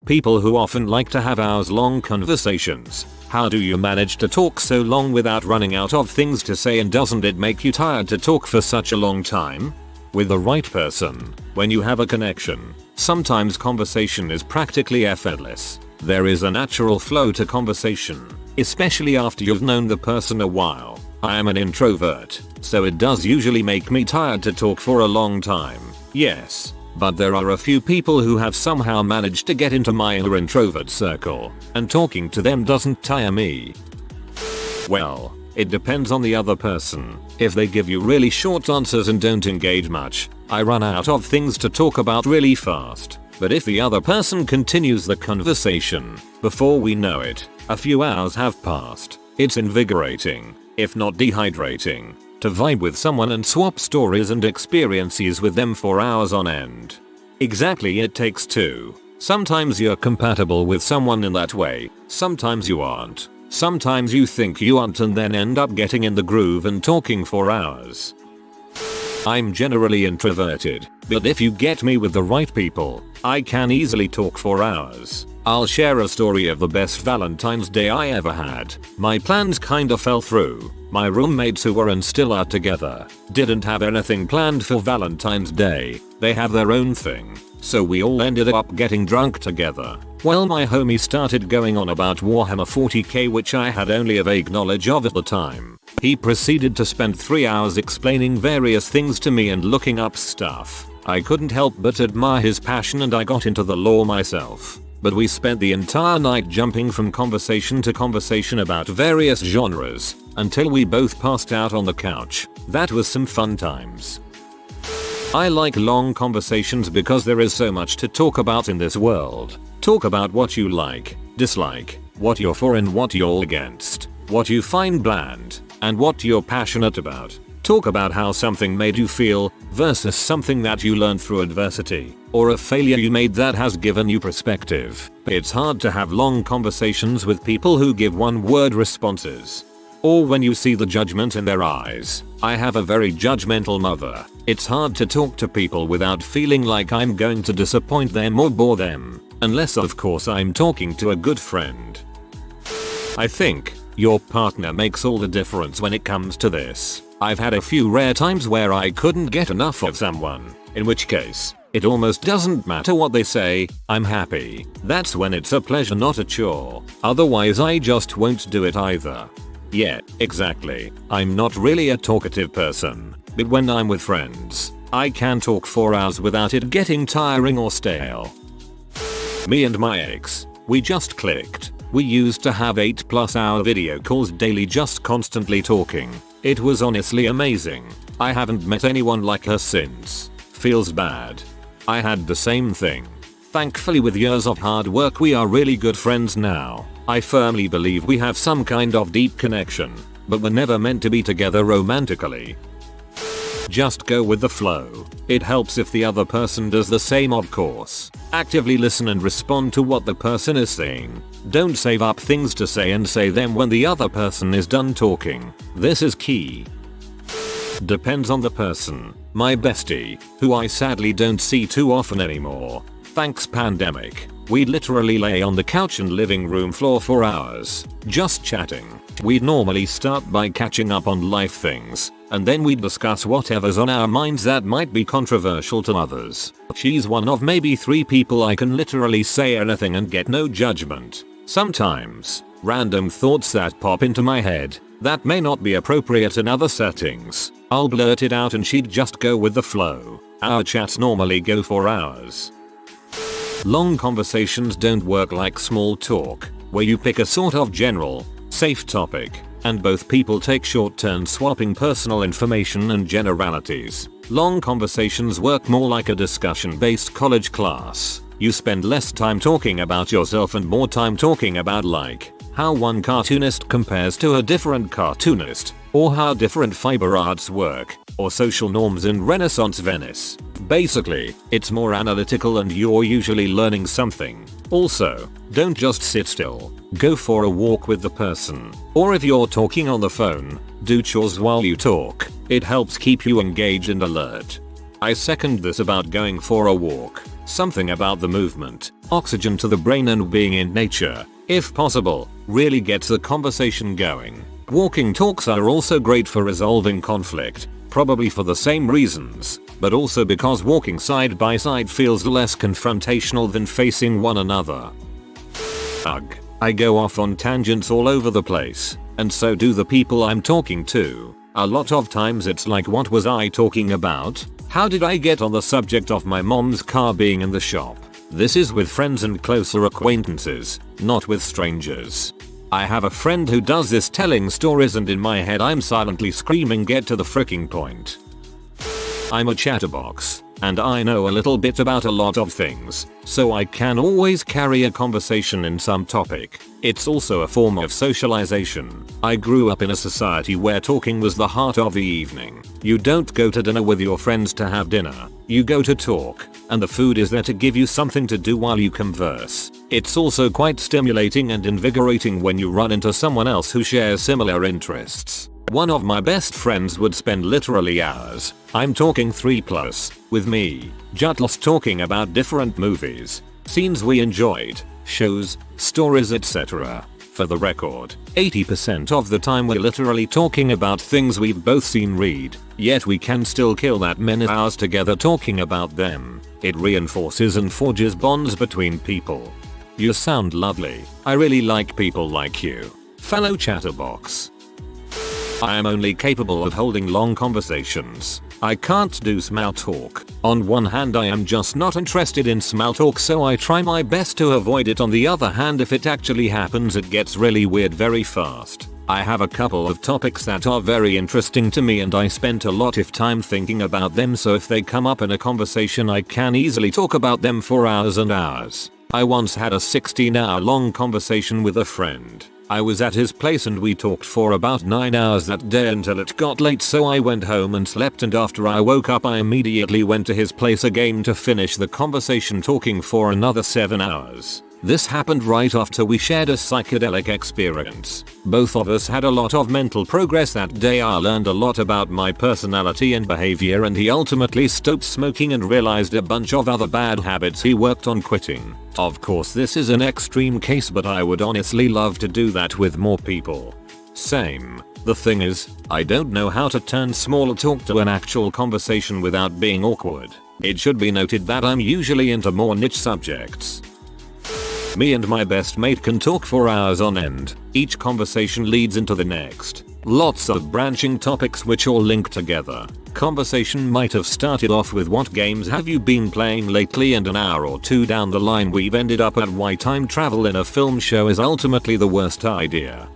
People who often like to have hours-long conversations. How do you manage to talk so long without running out of things to say, and doesn't it make you tired to talk for such a long time? With the right person, when you have a connection, sometimes conversation is practically effortless. There is a natural flow to conversation, especially after you've known the person a while. I am an introvert, so it does usually make me tired to talk for a long time. Yes, but there are a few people who have somehow managed to get into my inner introvert circle, and talking to them doesn't tire me. Well, it depends on the other person. If they give you really short answers and don't engage much, I run out of things to talk about really fast. But if the other person continues the conversation, before we know it, a few hours have passed. It's invigorating, if not dehydrating, to vibe with someone and swap stories and experiences with them for hours on end. Exactly, it takes two. Sometimes you're compatible with someone in that way, sometimes you aren't. Sometimes you think you aren't and then end up getting in the groove and talking for hours. I'm generally introverted, but if you get me with the right people, I can easily talk for hours. I'll share a story of the best Valentine's Day I ever had. My plans kinda fell through. My roommates, who were and still are together, didn't have anything planned for Valentine's Day. They have their own thing. So we all ended up getting drunk together. Well, my homie started going on about Warhammer 40k, which I had only a vague knowledge of at the time. He proceeded to spend 3 hours explaining various things to me and looking up stuff. I couldn't help but admire his passion, and I got into the lore myself. But we spent the entire night jumping from conversation to conversation about various genres, until we both passed out on the couch. That was some fun times. I like long conversations because there is so much to talk about in this world. Talk about what you like, dislike, what you're for and what you're against, what you find bland, and what you're passionate about. Talk about how something made you feel versus something that you learned through adversity, or a failure you made that has given you perspective. It's hard to have long conversations with people who give one-word responses, or when you see the judgment in their eyes. I have a very judgmental mother. It's hard to talk to people without feeling like I'm going to disappoint them or bore them, unless of course I'm talking to a good friend. I think your partner makes all the difference when it comes to this. I've had a few rare times where I couldn't get enough of someone, in which case, it almost doesn't matter what they say, I'm happy. That's when it's a pleasure, not a chore. Otherwise I just won't do it either. Yeah, exactly. I'm not really a talkative person, but when I'm with friends, I can talk for hours without it getting tiring or stale. Me and my ex, we just clicked. We used to have 8+ hour video calls daily, just constantly talking. It was honestly amazing. I haven't met anyone like her since. Feels bad. I had the same thing. Thankfully, with years of hard work, we are really good friends now. I firmly believe we have some kind of deep connection, but we're never meant to be together romantically. Just go with the flow. It helps if the other person does the same, of course. Actively listen and respond to what the person is saying. Don't save up things to say and say them when the other person is done talking. This is key. Depends on the person. My bestie, who I sadly don't see too often anymore, thanks pandemic, we'd literally lay on the couch and living room floor for hours, just chatting. We'd normally start by catching up on life things, and then we'd discuss whatever's on our minds that might be controversial to others. She's one of maybe 3 people I can literally say anything and get no judgment. Sometimes, random thoughts that pop into my head that may not be appropriate in other settings, I'll blurt it out and she'd just go with the flow. Our chats normally go for hours. Long conversations don't work like small talk, where you pick a sort of general, safe topic, and both people take short turns swapping personal information and generalities. Long conversations work more like a discussion-based college class. You spend less time talking about yourself and more time talking about, like, how one cartoonist compares to a different cartoonist, or how different fiber arts work, or social norms in Renaissance Venice. Basically, it's more analytical and you're usually learning something. Also, don't just sit still. Go for a walk with the person. Or if you're talking on the phone, do chores while you talk. It helps keep you engaged and alert. I second this about going for a walk. Something about the movement, oxygen to the brain and being in nature, if possible, really gets the conversation going. Walking talks are also great for resolving conflict, probably for the same reasons, but also because walking side by side feels less confrontational than facing one another. Ugh. I go off on tangents all over the place, and so do the people I'm talking to. A lot of times it's like, what was I talking about? How did I get on the subject of my mom's car being in the shop? This is with friends and closer acquaintances, not with strangers. I have a friend who does this, telling stories, and in my head I'm silently screaming, get to the fricking point. I'm a chatterbox, and I know a little bit about a lot of things, so I can always carry a conversation in some topic. It's also a form of socialization. I grew up in a society where talking was the heart of the evening. You don't go to dinner with your friends to have dinner. You go to talk, and the food is there to give you something to do while you converse. It's also quite stimulating and invigorating when you run into someone else who shares similar interests. One of my best friends would spend literally hours, I'm talking 3+, with me, just talking about different movies, scenes we enjoyed, shows, stories, etc. For the record, 80% of the time we're literally talking about things we've both seen, read, yet we can still kill that many hours together talking about them. It reinforces and forges bonds between people. You sound lovely. I really like people like you. Fellow chatterbox. I am only capable of holding long conversations. I can't do small talk. On one hand, I am just not interested in small talk, so I try my best to avoid it. On the other hand, if it actually happens, it gets really weird very fast. I have a couple of topics that are very interesting to me and I spent a lot of time thinking about them, so if they come up in a conversation I can easily talk about them for hours and hours. I once had a 16-hour-long conversation with a friend. I was at his place and we talked for about 9 hours that day until it got late, so I went home and slept, and after I woke up I immediately went to his place again to finish the conversation, talking for another 7 hours. This happened right after we shared a psychedelic experience. Both of us had a lot of mental progress that day. I learned a lot about my personality and behavior, and he ultimately stopped smoking and realized a bunch of other bad habits he worked on quitting. Of course, this is an extreme case, but I would honestly love to do that with more people. Same. The thing is, I don't know how to turn small talk to an actual conversation without being awkward. It should be noted that I'm usually into more niche subjects. Me and my best mate can talk for hours on end. Each conversation leads into the next. Lots of branching topics which all link together. Conversation might have started off with, what games have you been playing lately, and an hour or two down the line we've ended up at why time travel in a film show is ultimately the worst idea.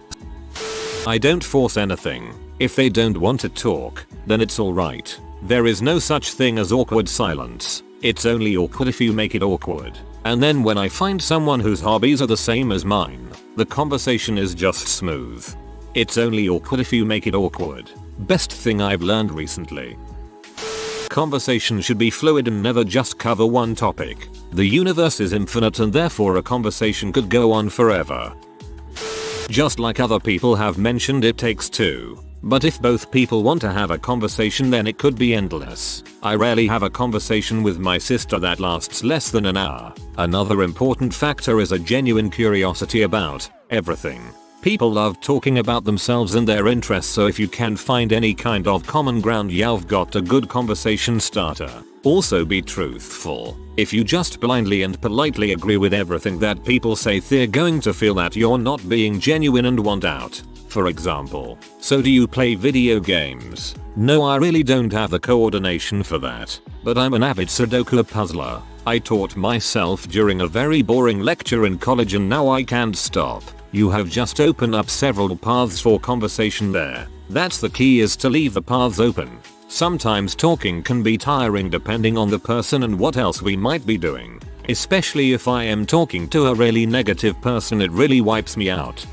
I don't force anything. If they don't want to talk, then it's alright. There is no such thing as awkward silence. It's only awkward if you make it awkward. And then when I find someone whose hobbies are the same as mine, the conversation is just smooth. It's only awkward if you make it awkward. Best thing I've learned recently. Conversation should be fluid and never just cover one topic. The universe is infinite and therefore a conversation could go on forever. Just like other people have mentioned, it takes two. But if both people want to have a conversation, then it could be endless. I rarely have a conversation with my sister that lasts less than an hour. Another important factor is a genuine curiosity about everything. People love talking about themselves and their interests, so if you can find any kind of common ground, you've got a good conversation starter. Also, be truthful. If you just blindly and politely agree with everything that people say, they're going to feel that you're not being genuine and want out. For example, so do you play video games? No, I really don't have the coordination for that, but I'm an avid Sudoku puzzler. I taught myself during a very boring lecture in college and now I can't stop. You have just opened up several paths for conversation there. That's the key, is to leave the paths open. Sometimes talking can be tiring depending on the person and what else we might be doing. Especially if I am talking to a really negative person, it really wipes me out.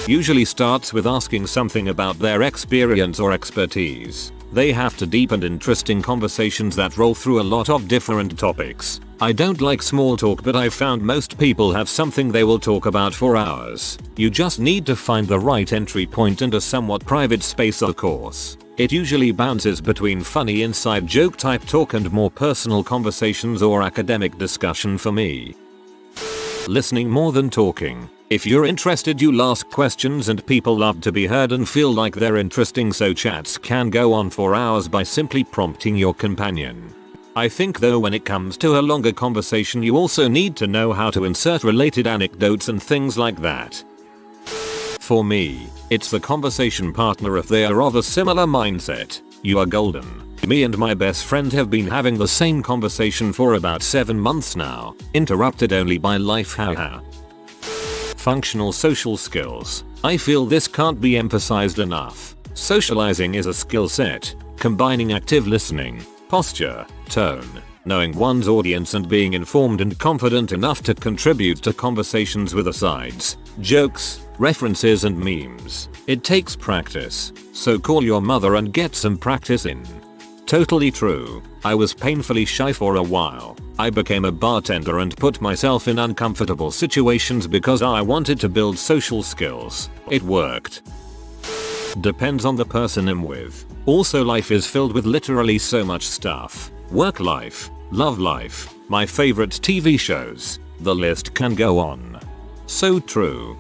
Usually starts with asking something about their experience or expertise. They have to deep and interesting conversations that roll through a lot of different topics. I don't like small talk, but I've found most people have something they will talk about for hours. You just need to find the right entry point and a somewhat private space, of course. It usually bounces between funny inside joke type talk and more personal conversations or academic discussion for me. Listening more than talking. If you're interested, you'll ask questions and people love to be heard and feel like they're interesting, so chats can go on for hours by simply prompting your companion. I think though when it comes to a longer conversation you also need to know how to insert related anecdotes and things like that. For me, it's the conversation partner if they are of a similar mindset. You are golden. Me and my best friend have been having the same conversation for about 7 months now, interrupted only by life, haha. Functional social skills. I feel this can't be emphasized enough. Socializing is a skill set, combining active listening, posture, tone, knowing one's audience and being informed and confident enough to contribute to conversations with asides, jokes, references and memes. It takes practice, so call your mother and get some practice in. Totally true. I was painfully shy for a while. I became a bartender and put myself in uncomfortable situations because I wanted to build social skills. It worked. Depends on the person I'm with. Also, life is filled with literally so much stuff. Work life, love life, my favorite TV shows. The list can go on. So true.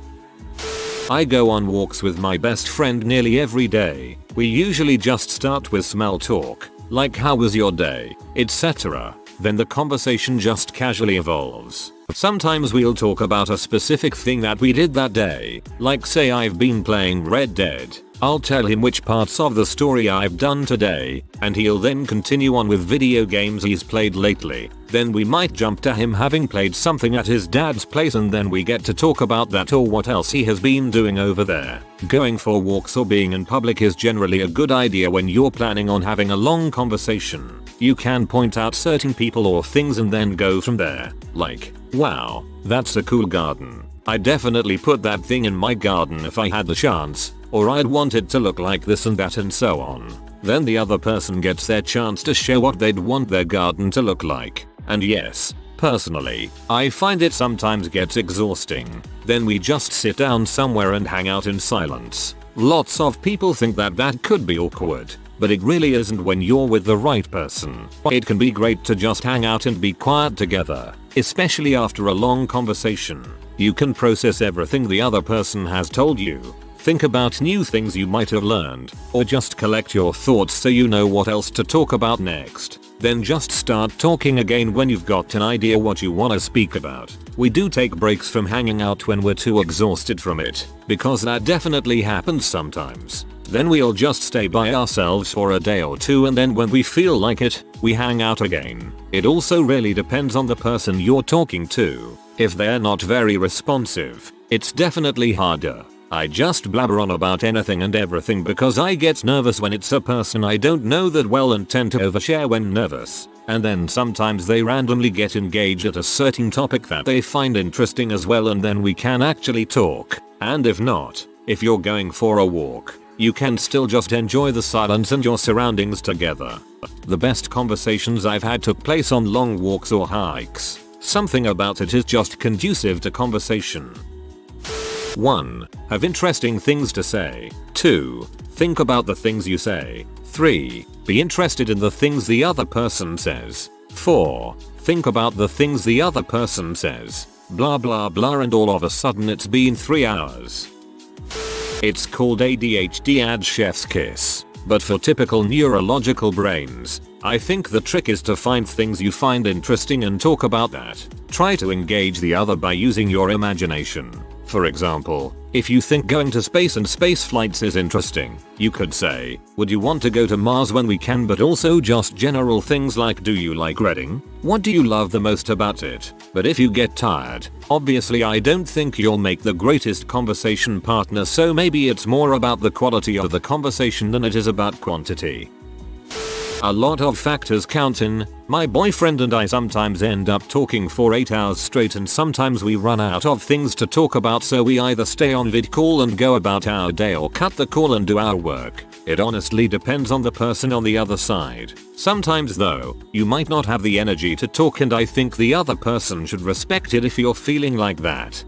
I go on walks with my best friend nearly every day. We usually just start with small talk, like how was your day, etc. Then the conversation just casually evolves. Sometimes we'll talk about a specific thing that we did that day, like say I've been playing Red Dead. I'll tell him which parts of the story I've done today, and he'll then continue on with video games he's played lately. Then we might jump to him having played something at his dad's place, and then we get to talk about that or what else he has been doing over there. Going for walks or being in public is generally a good idea when you're planning on having a long conversation. You can point out certain people or things and then go from there. Like, wow, that's a cool garden. I'd definitely put that thing in my garden if I had the chance. Or I'd want it to look like this and that and so on. Then the other person gets their chance to show what they'd want their garden to look like. And yes, personally, I find it sometimes gets exhausting. Then we just sit down somewhere and hang out in silence. Lots of people think that could be awkward, but it really isn't when you're with the right person. It can be great to just hang out and be quiet together, especially after a long conversation. You can process everything the other person has told you. Think about new things you might have learned, or just collect your thoughts so you know what else to talk about next. Then just start talking again when you've got an idea what you want to speak about. We do take breaks from hanging out when we're too exhausted from it, because that definitely happens sometimes. Then we'll just stay by ourselves for a day or two, and then when we feel like it, we hang out again. It also really depends on the person you're talking to. If they're not very responsive, it's definitely harder. I just blabber on about anything and everything because I get nervous when it's a person I don't know that well and tend to overshare when nervous. And then sometimes they randomly get engaged at a certain topic that they find interesting as well, and then we can actually talk. And if not, if you're going for a walk, you can still just enjoy the silence and your surroundings together. The best conversations I've had took place on long walks or hikes. Something about it is just conducive to conversation. 1. Have interesting things to say. 2. Think about the things you say. 3. Be interested in the things the other person says. 4. Think about the things the other person says. Blah blah blah, and all of a sudden it's been 3 hours. It's called ADHD and chef's kiss. But for typical neurological brains, I think the trick is to find things you find interesting and talk about that. Try to engage the other by using your imagination. For example, if you think going to space and space flights is interesting, you could say, would you want to go to Mars when we can? But also just general things like, do you like reading? What do you love the most about it? But if you get tired, obviously I don't think you'll make the greatest conversation partner, so maybe it's more about the quality of the conversation than it is about quantity. A lot of factors count in. My boyfriend and I sometimes end up talking for 8 hours straight, and sometimes we run out of things to talk about, so we either stay on vid call and go about our day or cut the call and do our work. It honestly depends on the person on the other side. Sometimes though, you might not have the energy to talk, and I think the other person should respect it if you're feeling like that.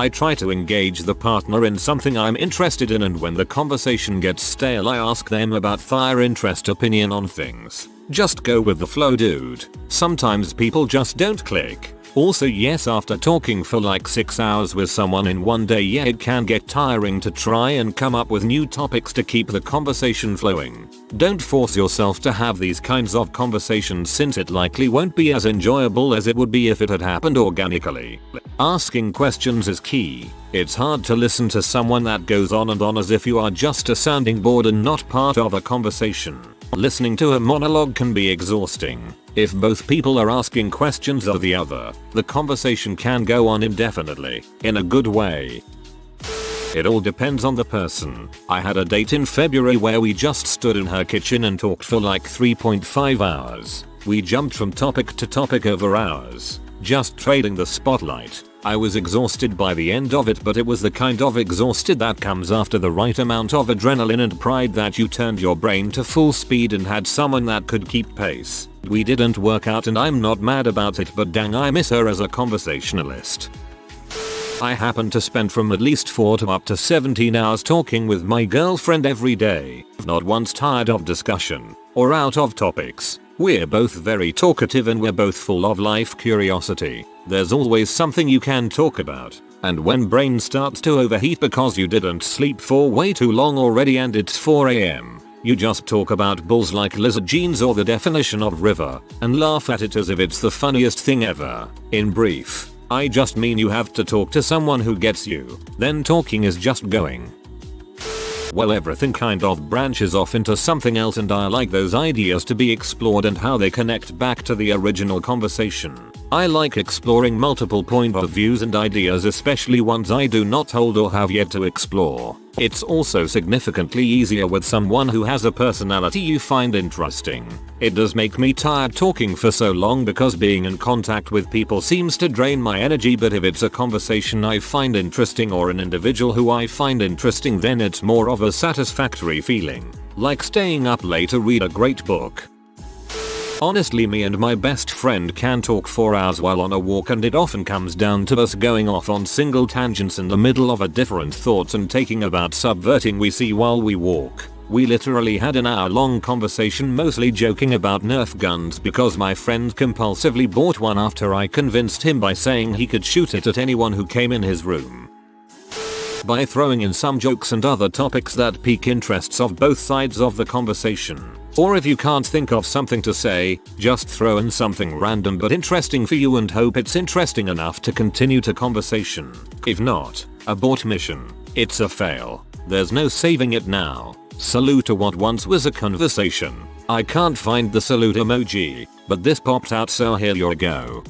I try to engage the partner in something I'm interested in, and when the conversation gets stale I ask them about their interest opinion on things. Just go with the flow, dude. Sometimes people just don't click. Also yes, after talking for like 6 hours with someone in one day, yeah, it can get tiring to try and come up with new topics to keep the conversation flowing. Don't force yourself to have these kinds of conversations, since it likely won't be as enjoyable as it would be if it had happened organically. Asking questions is key. It's hard to listen to someone that goes on and on as if you are just a sounding board and not part of a conversation. Listening to a monologue can be exhausting. If both people are asking questions of the other, the conversation can go on indefinitely, in a good way. It all depends on the person. I had a date in February where we just stood in her kitchen and talked for like 3.5 hours. We jumped from topic to topic over hours, just trading the spotlight. I was exhausted by the end of it, but it was the kind of exhausted that comes after the right amount of adrenaline and pride that you turned your brain to full speed and had someone that could keep pace. We didn't work out and I'm not mad about it, but dang, I miss her as a conversationalist. I happen to spend from at least 4 to up to 17 hours talking with my girlfriend every day, not once tired of discussion or out of topics. We're both very talkative and we're both full of life curiosity. There's always something you can talk about. And when brain starts to overheat because you didn't sleep for way too long already and it's 4 AM, you just talk about bulls like lizard jeans or the definition of river and laugh at it as if it's the funniest thing ever. In brief, I just mean you have to talk to someone who gets you. Then talking is just going. Well, everything kind of branches off into something else and I like those ideas to be explored and how they connect back to the original conversation. I like exploring multiple point of views and ideas, especially ones I do not hold or have yet to explore. It's also significantly easier with someone who has a personality you find interesting. It does make me tired talking for so long because being in contact with people seems to drain my energy, but if it's a conversation I find interesting or an individual who I find interesting, then it's more of a satisfactory feeling. Like staying up late to read a great book. Honestly, me and my best friend can talk for hours while on a walk, and it often comes down to us going off on single tangents in the middle of a different thoughts and taking about subverting we see while we walk. We literally had an hour-long conversation mostly joking about Nerf guns because my friend compulsively bought one after I convinced him by saying he could shoot it at anyone who came in his room. By throwing in some jokes and other topics that pique interests of both sides of the conversation. Or if you can't think of something to say, just throw in something random but interesting for you and hope it's interesting enough to continue the conversation. If not, abort mission. It's a fail. There's no saving it now. Salute to what once was a conversation. I can't find the salute emoji, but this popped out, so here you go.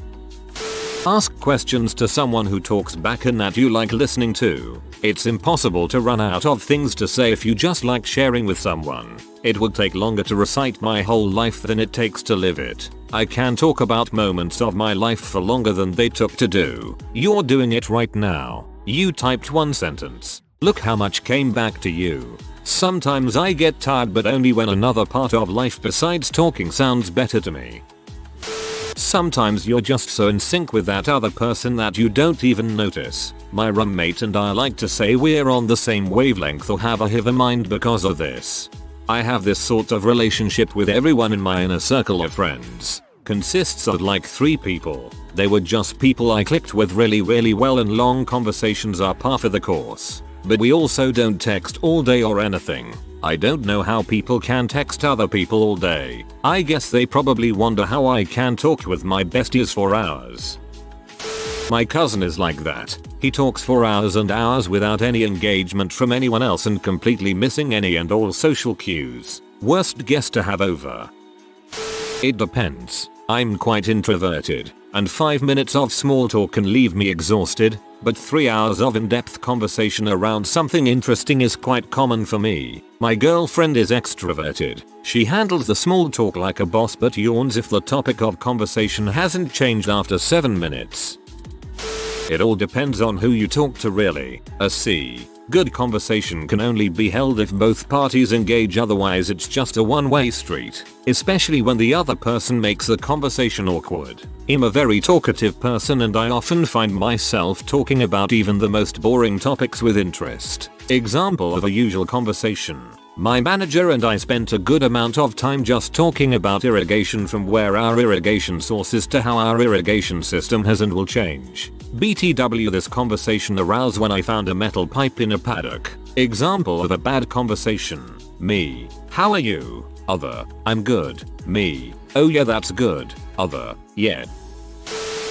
Ask questions to someone who talks back and that you like listening to. It's impossible to run out of things to say if you just like sharing with someone. It would take longer to recite my whole life than it takes to live it. I can talk about moments of my life for longer than they took to do. You're doing it right now. You typed one sentence. Look how much came back to you. Sometimes I get tired, but only when another part of life besides talking sounds better to me. Sometimes you're just so in sync with that other person that you don't even notice. My roommate and I like to say we're on the same wavelength or have a hive mind because of this. I have this sort of relationship with everyone in my inner circle of friends. Consists of like 3 people. They were just people I clicked with really well, and long conversations are par for the course. But we also don't text all day or anything. I don't know how people can text other people all day. I guess they probably wonder how I can talk with my besties for hours. My cousin is like that. He talks for hours and hours without any engagement from anyone else and completely missing any and all social cues. Worst guest to have over. It depends. I'm quite introverted, and 5 minutes of small talk can leave me exhausted, but 3 hours of in-depth conversation around something interesting is quite common for me. My girlfriend is extroverted. She handles the small talk like a boss but yawns if the topic of conversation hasn't changed after 7 minutes. It all depends on who you talk to really. A C. Good conversation can only be held if both parties engage, otherwise it's just a one-way street, especially when the other person makes the conversation awkward. I'm a very talkative person and I often find myself talking about even the most boring topics with interest. Example of a usual conversation. My manager and I spent a good amount of time just talking about irrigation, from where our irrigation source is to how our irrigation system has and will change. BTW, this conversation arose when I found a metal pipe in a paddock. Example of a bad conversation. Me. How are you? Other. I'm good. Me. Oh yeah, that's good. Other. Yeah.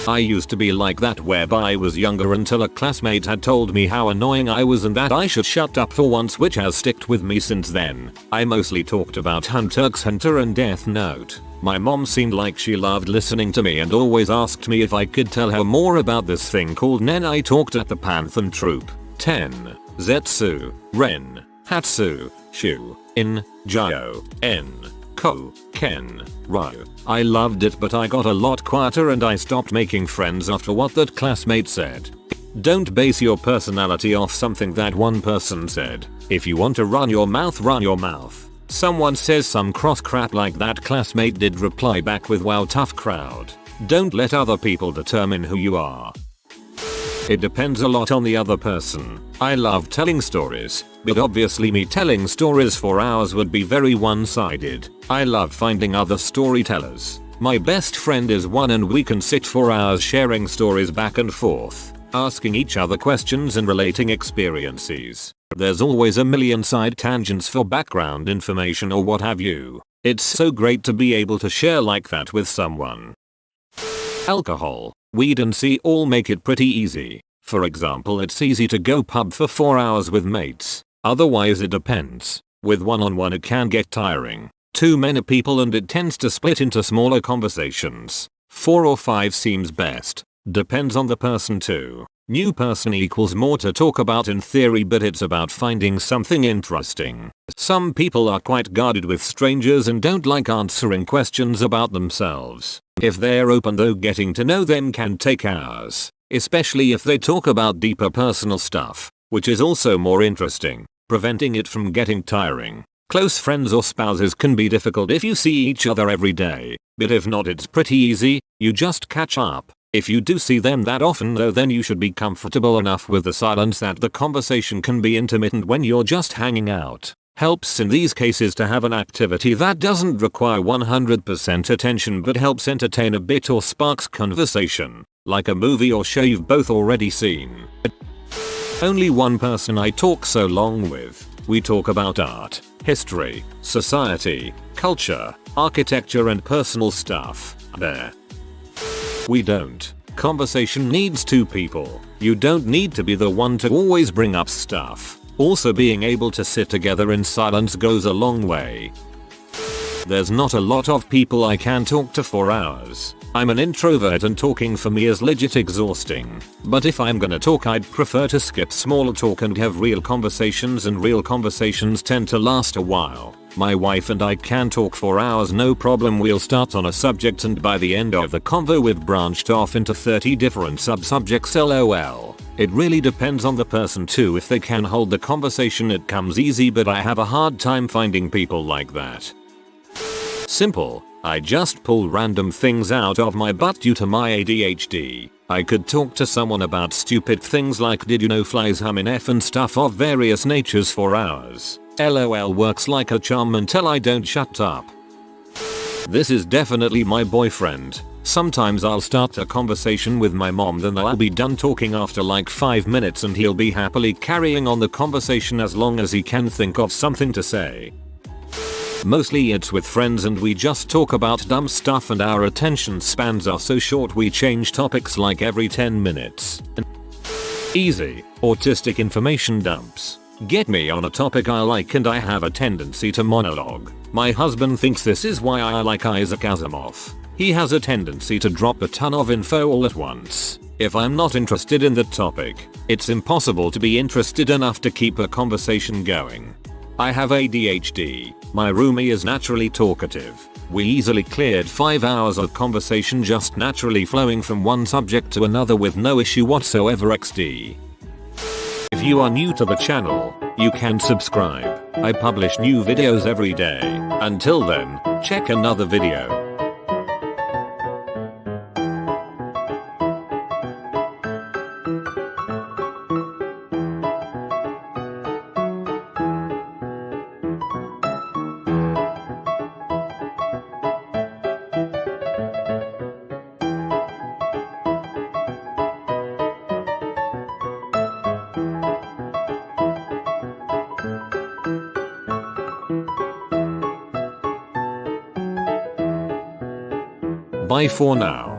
I used to be like that whereby I was younger until a classmate had told me how annoying I was and that I should shut up for once, which has sticked with me since then. I mostly talked about Hunter x Hunter and Death Note. My mom seemed like she loved listening to me and always asked me if I could tell her more about this thing called Nen. I talked at the Panthan Troop. 10. Zetsu. Ren. Hatsu. Shu. In. Jio. En. Ko. Ken. Ryo. I loved it, but I got a lot quieter and I stopped making friends after what that classmate said. Don't base your personality off something that one person said. If you want to run your mouth, run your mouth. Someone says some cross crap like that classmate did, reply back with wow, tough crowd. Don't let other people determine who you are. It depends a lot on the other person. I love telling stories, but obviously me telling stories for hours would be very one-sided. I love finding other storytellers. My best friend is one and we can sit for hours sharing stories back and forth, asking each other questions and relating experiences. There's always a million side tangents for background information or what have you. It's so great to be able to share like that with someone. Alcohol, weed and C all make it pretty easy. For example, it's easy to go pub for 4 hours with mates. Otherwise it depends. With one-on-one it can get tiring. Too many people and it tends to split into smaller conversations. 4 or 5 seems best. Depends on the person too. New person equals more to talk about in theory, but it's about finding something interesting. Some people are quite guarded with strangers and don't like answering questions about themselves. If they're open though, getting to know them can take hours. Especially if they talk about deeper personal stuff, which is also more interesting, preventing it from getting tiring. Close friends or spouses can be difficult if you see each other every day, but if not it's pretty easy, you just catch up. If you do see them that often though, then you should be comfortable enough with the silence that the conversation can be intermittent when you're just hanging out. Helps in these cases to have an activity that doesn't require 100% attention but helps entertain a bit or sparks conversation, like a movie or show you've both already seen. Only one person I talk so long with. We talk about art, history, society, culture, architecture and personal stuff. There. We don't. Conversation needs 2 people. You don't need to be the one to always bring up stuff. Also, being able to sit together in silence goes a long way. There's not a lot of people I can talk to for hours. I'm an introvert and talking for me is legit exhausting. But if I'm gonna talk, I'd prefer to skip small talk and have real conversations, and real conversations tend to last a while. My wife and I can talk for hours no problem. We'll start on a subject and by the end of the convo we've branched off into 30 different sub-subjects. LOL. It really depends on the person too. If they can hold the conversation it comes easy, but I have a hard time finding people like that. Simple. I just pull random things out of my butt due to my ADHD. I could talk to someone about stupid things like did you know flies hum in F and stuff of various natures for hours. LOL works like a charm until I don't shut up. This is definitely my boyfriend. Sometimes I'll start a conversation with my mom, then I'll be done talking after like 5 minutes and he'll be happily carrying on the conversation as long as he can think of something to say. Mostly it's with friends and we just talk about dumb stuff and our attention spans are so short we change topics like every 10 minutes. Easy. Autistic information dumps. Get me on a topic I like and I have a tendency to monologue. My husband thinks this is why I like Isaac Asimov. He has a tendency to drop a ton of info all at once. If I'm not interested in the topic, it's impossible to be interested enough to keep a conversation going. I have ADHD. My roomie is naturally talkative. We easily cleared 5 hours of conversation just naturally flowing from one subject to another with no issue whatsoever. XD. If you are new to the channel, you can subscribe. I publish new videos every day. Until then, check another video. Bye for now.